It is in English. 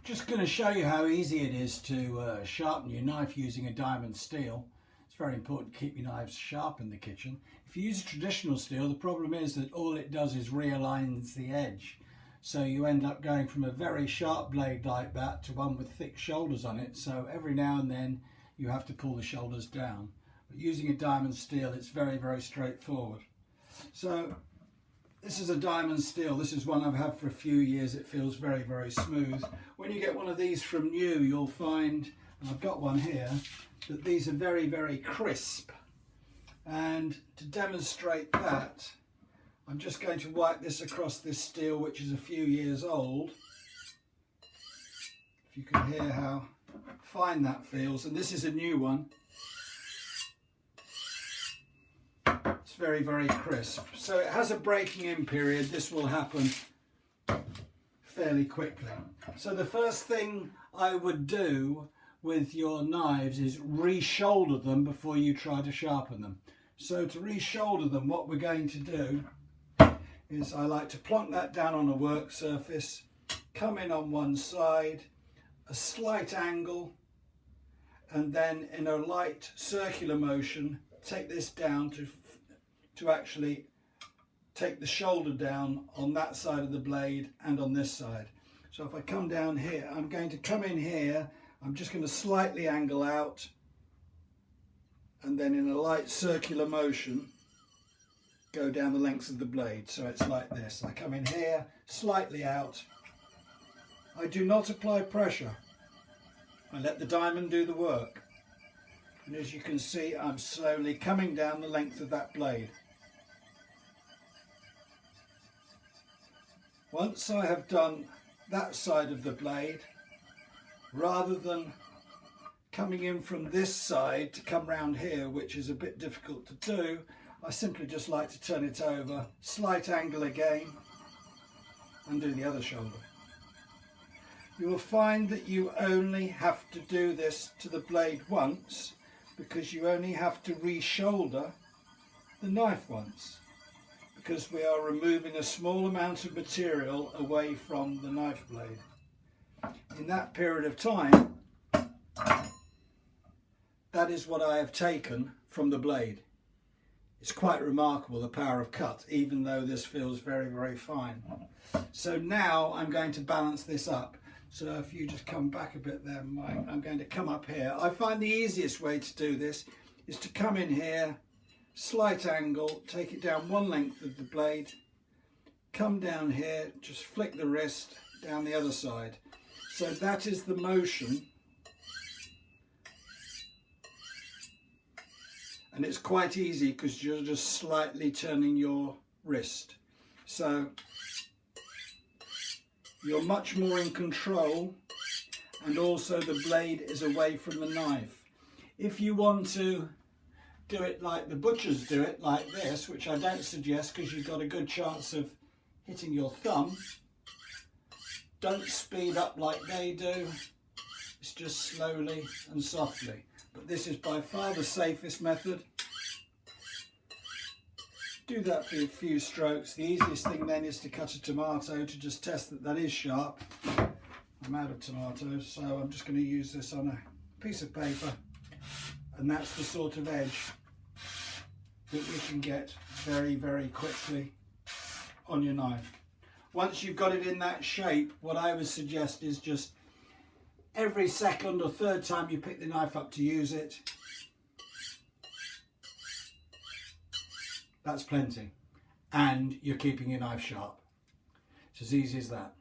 Just going to show you how easy it is to sharpen your knife using a diamond steel. It's very important to keep your knives sharp in the kitchen. If you use a traditional steel, the problem is that all it does is realigns the edge. So you end up going from a very sharp blade like that to one with thick shoulders on it. So every now and then you have to pull the shoulders down. But using a diamond steel, it's very, very straightforward. So this is a diamond steel. This is one I've had for a few years. It feels very, very smooth. When you get one of these from new, you'll find, and I've got one here, that these are very, very crisp. And to demonstrate that, I'm just going to wipe this across this steel, which is a few years old. If you can hear how fine that feels. And this is a new one. It's very, very crisp. So it has a breaking in period. This will happen fairly quickly. So the first thing I would do with your knives is re-shoulder them before you try to sharpen them. So to re-shoulder them, what we're going to do is I like to plonk that down on a work surface, come in on one side, a slight angle, and then in a light circular motion take this down to actually take the shoulder down on that side of the blade and on this side. So if I come down here, I'm going to come in here, I'm just going to slightly angle out, and then in a light circular motion go down the length of the blade. So it's like this. I come in here, slightly out. I do not apply pressure. I let the diamond do the work. And as you can see, I'm slowly coming down the length of that blade. Once I have done that side of the blade, rather than coming in from this side to come round here, which is a bit difficult to do, I simply just like to turn it over, slight angle again, and do the other shoulder. You will find that you only have to do this to the blade once, because you only have to re-shoulder the knife once, because we are removing a small amount of material away from the knife blade. In that period of time, that is what I have taken from the blade. It's quite remarkable, the power of cut, even though this feels very, very fine. So now I'm going to balance this up. So if you just come back a bit there, Mike, I'm going to come up here. I find the easiest way to do this is to come in here, slight angle, take it down one length of the blade, come down here, just flick the wrist down the other side. So that is the motion. And it's quite easy because you're just slightly turning your wrist. So you're much more in control, and also the blade is away from the knife. If you want to do it like the butchers do it, like this, which I don't suggest because you've got a good chance of hitting your thumb, don't speed up like they do. It's just slowly and softly. But this is by far the safest method. Do that for a few strokes. The easiest thing then is to cut a tomato to just test that that is sharp. I'm out of tomatoes, so I'm just going to use this on a piece of paper, and that's the sort of edge that we can get very, very quickly on your knife. Once you've got it in that shape, what I would suggest is just every second or third time you pick the knife up to use it, that's plenty, and you're keeping your knife sharp. It's as easy as that.